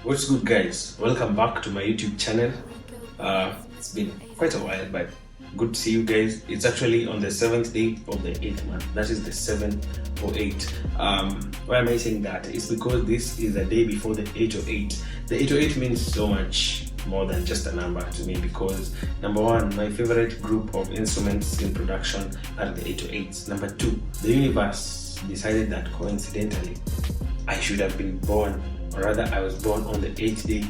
What's good, guys? Welcome back to my YouTube channel. It's been quite a while, but good to see you guys. It's actually on the 7th day of the 8th month. That is the 7 or 8. Why am I saying that? It's because this is the day before the 808. The 808 means so much more than just a number to me because number one, my favorite group of instruments in production are the 808s. Number two, the universe decided that coincidentally I should have been born, or rather I was born on the 8th day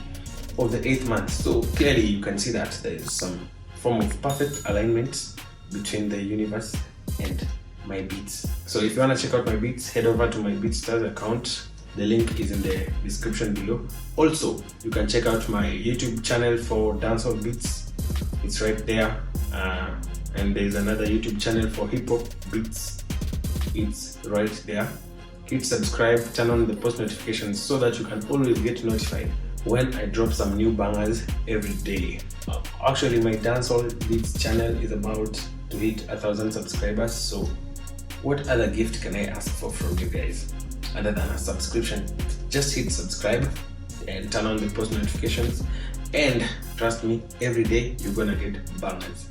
of the 8th month. So clearly you can see that there is some form of perfect alignment between the universe and my beats. So if you want to check out my beats, head over to my BeatStars account. The link is in the description below. Also, you can check out my YouTube channel for dancehall beats. It's right there. And there's another YouTube channel for hip hop beats. It's right there. Hit subscribe, turn on the post notifications so that you can always get notified when I drop some new bangers every day. Actually, my dancehall beats channel is about to hit 1,000 subscribers. So what other gift can I ask for from you guys other than a subscription? Just hit subscribe and turn on the post notifications, and trust me, every day you're gonna get bangers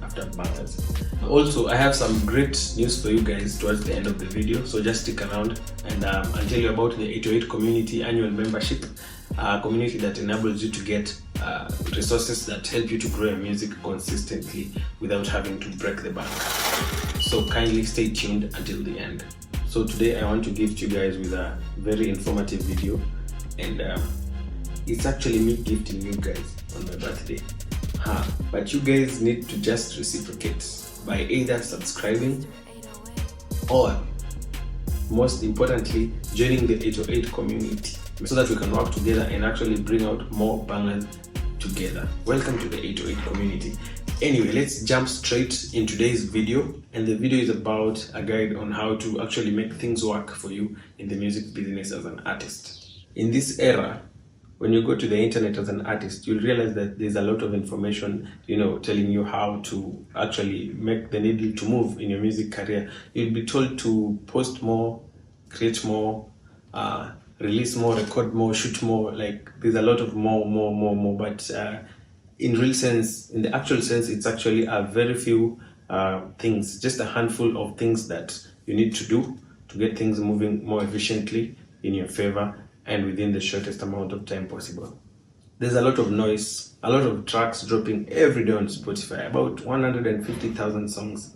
after bangers. Also, I have some great news for you guys towards the end of the video, so just stick around and I'll tell you about the 808 community annual membership, a community that enables you to get resources that help you to grow your music consistently without having to break the bank. So kindly stay tuned until the end. So today I want to gift you guys with a very informative video, and it's actually me gifting you guys on my birthday. But you guys need to just reciprocate by either subscribing or, most importantly, joining the 808 community so that we can work together and actually bring out more bangers together. Welcome to the 808 community. Anyway, let's jump straight in today's video, and the video is about a guide on how to actually make things work for you in the music business as an artist. In this era, when you go to the internet as an artist, you'll realize that there's a lot of information, telling you how to actually make the needle to move in your music career. You'll be told to post more, create more, release more, record more, shoot more. Like, there's a lot of more. But in the actual sense, it's actually a very few things, just a handful of things that you need to do to get things moving more efficiently in your favor and within the shortest amount of time possible. There's a lot of noise, a lot of tracks dropping every day on Spotify, about 150,000 songs,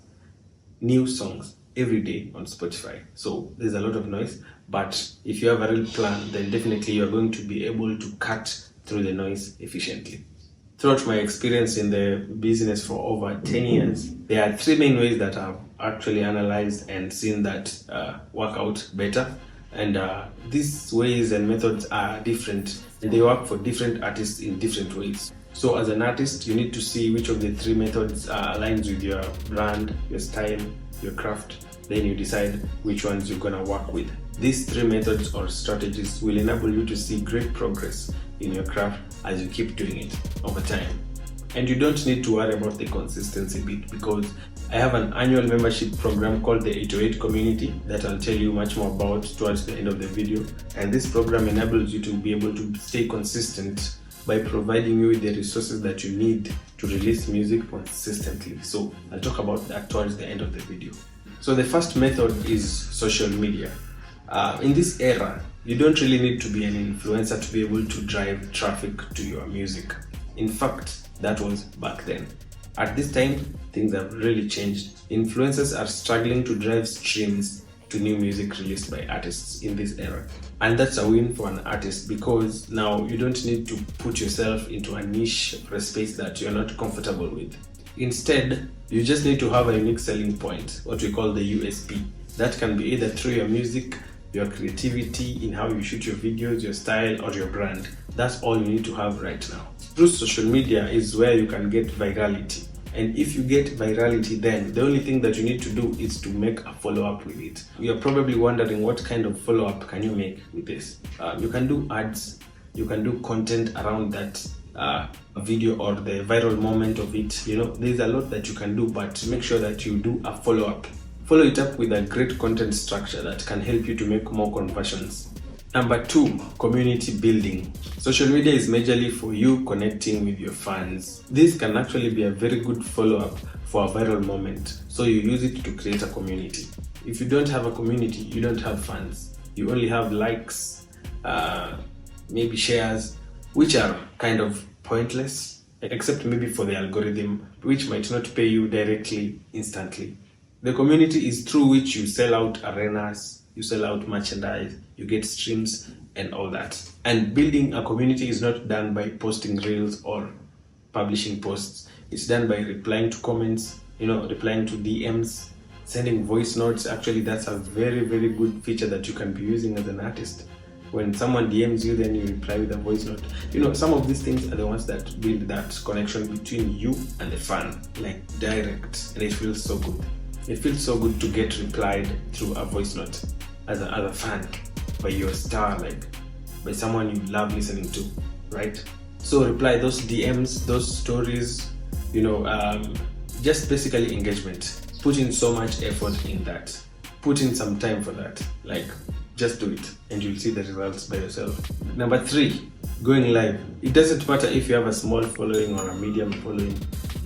new songs every day on Spotify. So there's a lot of noise, but if you have a real plan, then definitely you're going to be able to cut through the noise efficiently. Throughout my experience in the business for over 10 years, there are three main ways that I've actually analyzed and seen that work out better. And these ways and methods are different, and they work for different artists in different ways. So as an artist, you need to see which of the three methods aligns with your brand, your style, your craft. Then you decide which ones you're gonna work with. These three methods or strategies will enable you to see great progress in your craft as you keep doing it over time. And you don't need to worry about the consistency bit, because I have an annual membership program called the 808 community that I'll tell you much more about towards the end of the video. And this program enables you to be able to stay consistent by providing you with the resources that you need to release music consistently. So I'll talk about that towards the end of the video. So the first method is social media. In this era, you don't really need to be an influencer to be able to drive traffic to your music. In fact, that was back then. At this time, things have really changed. Influencers are struggling to drive streams to new music released by artists in this era. And that's a win for an artist, because now you don't need to put yourself into a niche or a space that you're not comfortable with. Instead, you just need to have a unique selling point, what we call the USP. That can be either through your music, your creativity in how you shoot your videos, your style, or your brand. That's all you need to have right now. Through social media is where you can get virality. And if you get virality, then the only thing that you need to do is to make a follow-up with it. You're probably wondering, what kind of follow-up can you make with this? You can do ads, you can do content around that video or the viral moment of it. There's a lot that you can do, but make sure that you do a follow-up. Follow it up with a great content structure that can help you to make more conversions. Number 2, community building. Social media is majorly for you connecting with your fans. This can actually be a very good follow-up for a viral moment, so you use it to create a community. If you don't have a community, you don't have fans. You only have likes, maybe shares, which are kind of pointless, except maybe for the algorithm, which might not pay you directly, instantly. The community is through which you sell out arenas, you sell out merchandise, you get streams and all that. And building a community is not done by posting reels or publishing posts. It's done by replying to comments, replying to DMs, sending voice notes. Actually, that's a very, very good feature that you can be using as an artist. When someone DMs you, then you reply with a voice note. Some of these things are the ones that build that connection between you and the fan, like direct, and it feels so good. It feels so good to get replied through a voice note as a fan by your star, like by someone you love listening to, right? So reply those DMs, those stories, just basically engagement. Put in so much effort in that. Put in some time for that. Like, just do it and you'll see the results by yourself. Number 3, going live. It doesn't matter if you have a small following or a medium following.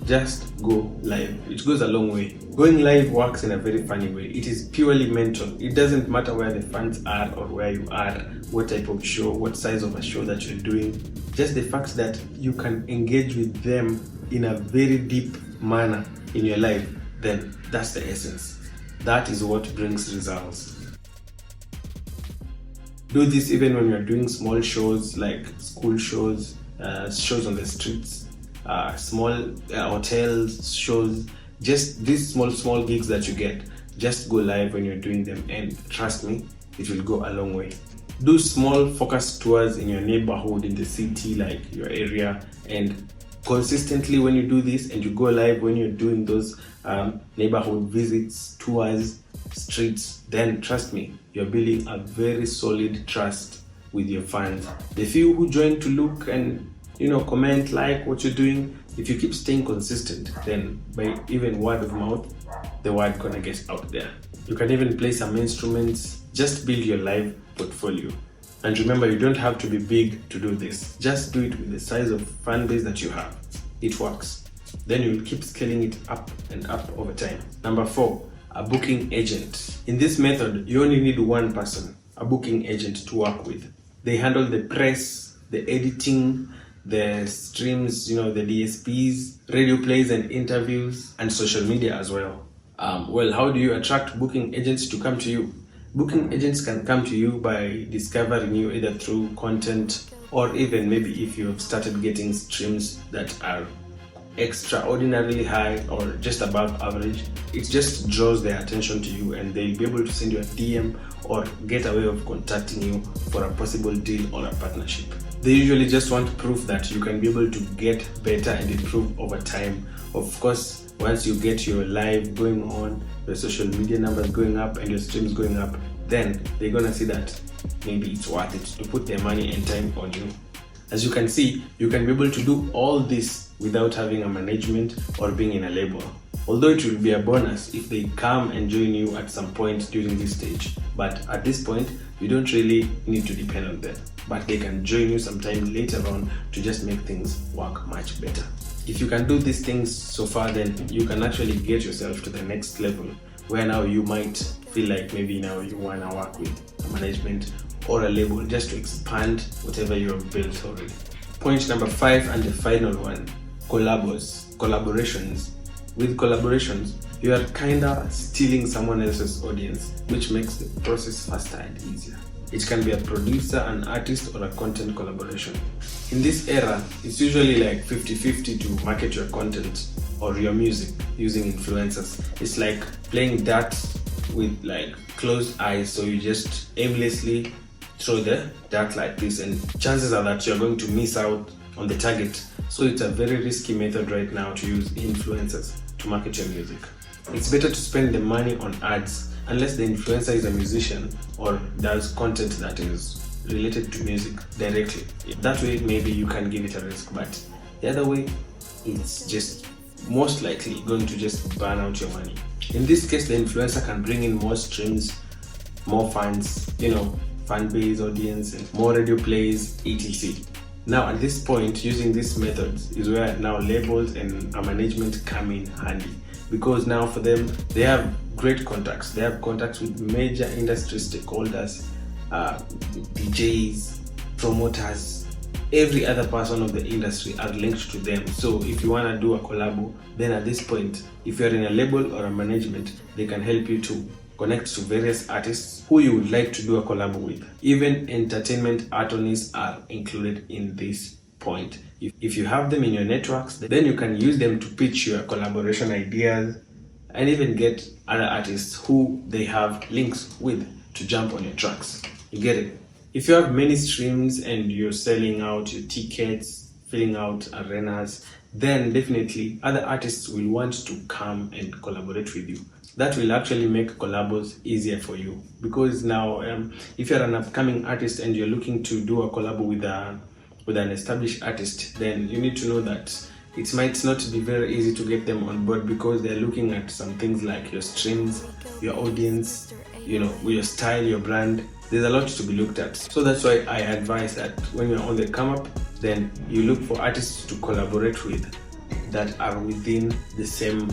Just go live. It goes a long way. Going live works in a very funny way. It is purely mental. It doesn't matter where the fans are or where you are, what type of show, what size of a show that you're doing. Just the fact that you can engage with them in a very deep manner in your life, then that's the essence. That is what brings results. Do this even when you're doing small shows like school shows, shows on the streets, small hotels, shows, just these small gigs that you get. Just go live when you're doing them, and trust me, it will go a long way. Do small focus tours in your neighborhood, in the city, like your area, and consistently when you do this and you go live when you're doing those neighborhood visits, tours, streets, then trust me, you're building a very solid trust with your fans. The few who join to look and comment, like what you're doing, if you keep staying consistent, then by even word of mouth, the word gonna get out there. You can even play some instruments. Just build your live portfolio. And remember, you don't have to be big to do this. Just do it with the size of fan base that you have. It works. Then you will keep scaling it up and up over time. Number 4, a booking agent. In this method, you only need one person, a booking agent, to work with. They handle the press, the editing, the streams, the DSPs, radio plays and interviews, and social media as well. How do you attract booking agents to come to you? Booking agents can come to you by discovering you either through content, or even maybe if you have started getting streams that are extraordinarily high or just above average. It just draws their attention to you, and they'll be able to send you a DM or get a way of contacting you for a possible deal or a partnership. They usually just want proof that you can be able to get better and improve over time. Of course, once you get your live going on, your social media numbers going up and your streams going up, then they're gonna see that maybe it's worth it to put their money and time on you. As you can see, you can be able to do all this without having a management or being in a label. Although it will be a bonus if they come and join you at some point during this stage. But at this point, you don't really need to depend on them. But they can join you sometime later on to just make things work much better. If you can do these things so far, then you can actually get yourself to the next level, where now you might feel like maybe now you want to work with a management or a label just to expand whatever you have built already. Point number 5 and the final one, collaborations. With collaborations, you are kinda stealing someone else's audience, which makes the process faster and easier. It can be a producer, an artist, or a content collaboration. In this era, it's usually like 50-50 to market your content or your music using influencers. It's like playing darts with like closed eyes, so you just aimlessly throw the dart like this, and chances are that you're going to miss out on the target. So it's a very risky method right now to use influencers to market your music. It's better to spend the money on ads unless the influencer is a musician or does content that is related to music directly. That way maybe you can give it a risk, but the other way, it's just most likely going to just burn out your money. In this case, the influencer can bring in more streams, more fans, fan base, audience, and more radio plays, etc. Now at this point, using these methods is where now labels and management come in handy, because now for them, they have great contacts. They have contacts with major industry stakeholders, DJs, promoters, every other person of the industry are linked to them. So if you want to do a collab, then at this point, if you're in a label or a management, they can help you to connect to various artists who you would like to do a collab with. Even entertainment attorneys are included in this point. If you have them in your networks, then you can use them to pitch your collaboration ideas and even get other artists who they have links with to jump on your tracks. You get it? If you have many streams and you're selling out your tickets, filling out arenas, then definitely other artists will want to come and collaborate with you. That will actually make collabs easier for you, because now if you're an upcoming artist and you're looking to do a collab with an established artist, then you need to know that it might not be very easy to get them on board, because they're looking at some things like your streams, your audience, your style, your brand. There's a lot to be looked at. So that's why I advise that when you're on the come up, then you look for artists to collaborate with that are within the same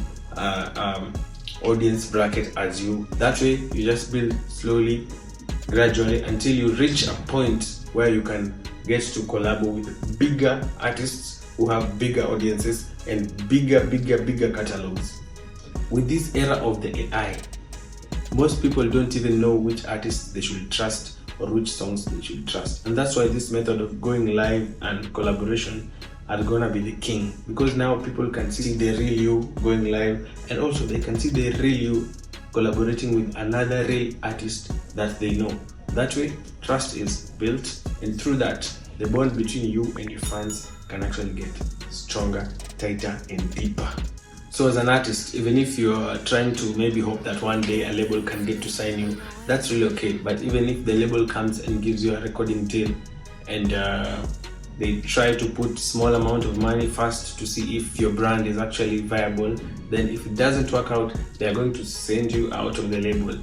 audience bracket as you. That way you just build slowly, gradually, until you reach a point where you can get to collab with bigger artists who have bigger audiences and bigger catalogs. With this era of the AI, most people don't even know which artists they should trust or which songs they should trust. And that's why this method of going live and collaboration are gonna be the king, because now people can see the real you going live, and also they can see the real you collaborating with another real artist that they know. That way, trust is built, and through that, the bond between you and your fans can actually get stronger, tighter, and deeper. So as an artist, even if you're trying to maybe hope that one day a label can get to sign you, that's really okay. But even if the label comes and gives you a recording deal and they try to put small amount of money first to see if your brand is actually viable, then if it doesn't work out, they are going to send you out of the label.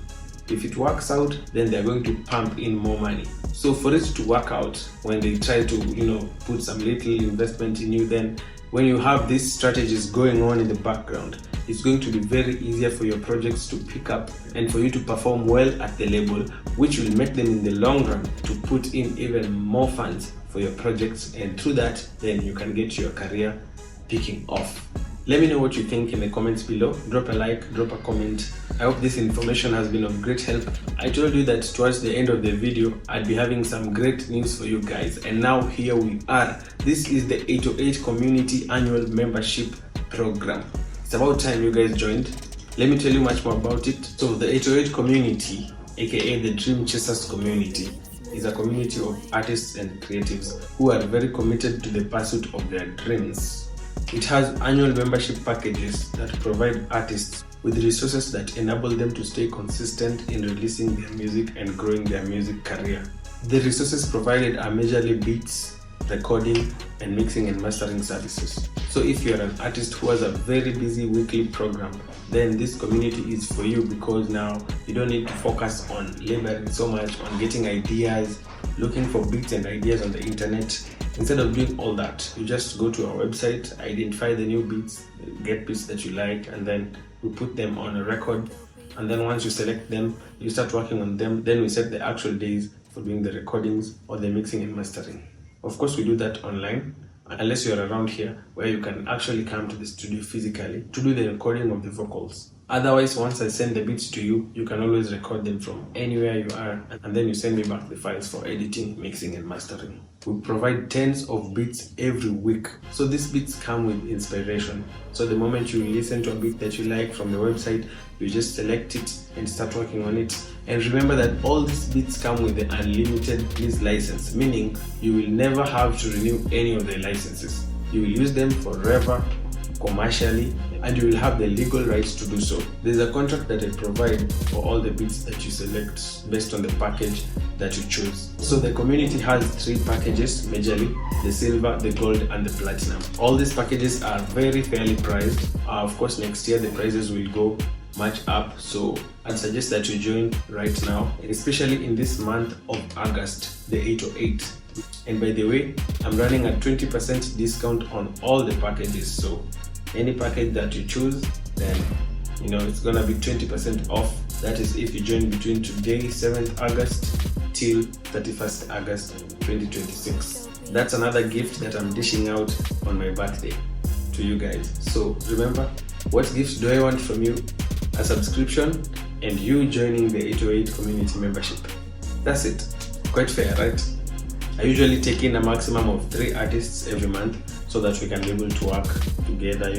If it works out, then they're going to pump in more money. So for it to work out, when they try to put some little investment in you, then when you have these strategies going on in the background, it's going to be very easier for your projects to pick up and for you to perform well at the label, which will make them in the long run to put in even more funds for your projects, and through that, then you can get your career picking off. Let me know what you think in the comments below. Drop a like, drop a comment. I hope this information has been of great help. I told you that towards the end of the video, I'd be having some great news for you guys. And now here we are. This is the 808 Community Annual Membership Program. It's about time you guys joined. Let me tell you much more about it. So the 808 community, aka the Dream Chasers community, is a community of artists and creatives who are very committed to the pursuit of their dreams. It has annual membership packages that provide artists with resources that enable them to stay consistent in releasing their music and growing their music career. The resources provided are majorly beats, recording, and mixing and mastering services. So if you're an artist who has a very busy weekly program, then this community is for you, because now you don't need to focus on laboring so much on getting ideas, looking for beats and ideas on the internet. Instead of doing all that, you just go to our website, identify the new beats, get beats that you like, and then we put them on a record. And then once you select them, you start working on them. Then we set the actual days for doing the recordings or the mixing and mastering. Of course, we do that online, unless you're around here where you can actually come to the studio physically to do the recording of the vocals. Otherwise, once I send the beats to you, you can always record them from anywhere you are, and then you send me back the files for editing, mixing, and mastering. We provide tens of beats every week. So these beats come with inspiration. So the moment you listen to a beat that you like from the website, you just select it and start working on it. And remember that all these beats come with the unlimited lease license, meaning you will never have to renew any of the licenses. You will use them forever, commercially, and you will have the legal rights to do so. There's a contract that I provide for all the beats that you select based on the package that you choose. So the community has 3 packages majorly: the silver, the gold, and the platinum. All these packages are very fairly priced. Of course, next year the prices will go much up, so I'd suggest that you join right now, especially in this month of August, the 808. And by the way, I'm running a 20% discount on all the packages, so any package that you choose, then it's gonna be 20% off. That is if you join between today, 7th August till 31st August 2026. That's another gift that I'm dishing out on my birthday to you guys. So remember, what gifts do I want from you? A subscription and you joining the 808 community membership. That's it. Quite fair, right? I usually take in a maximum of 3 artists every month so that we can be able to work together,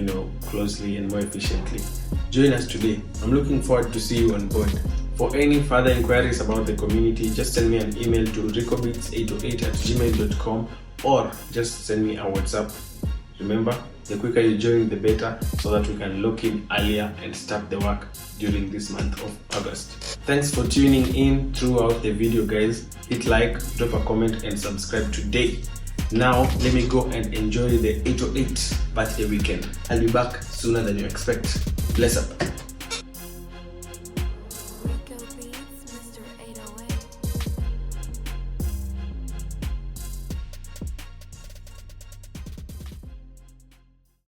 closely and more efficiently. Join us today. I'm looking forward to see you on board. For any further inquiries about the community, just send me an email to ricobeats808@gmail.com or just send me a WhatsApp. Remember, the quicker you join, the better, so that we can lock in earlier and start the work during this month of August. Thanks for tuning in throughout the video, guys. Hit like, drop a comment and subscribe today. Now, let me go and enjoy the 808 birthday weekend. I'll be back sooner than you expect. Bless up.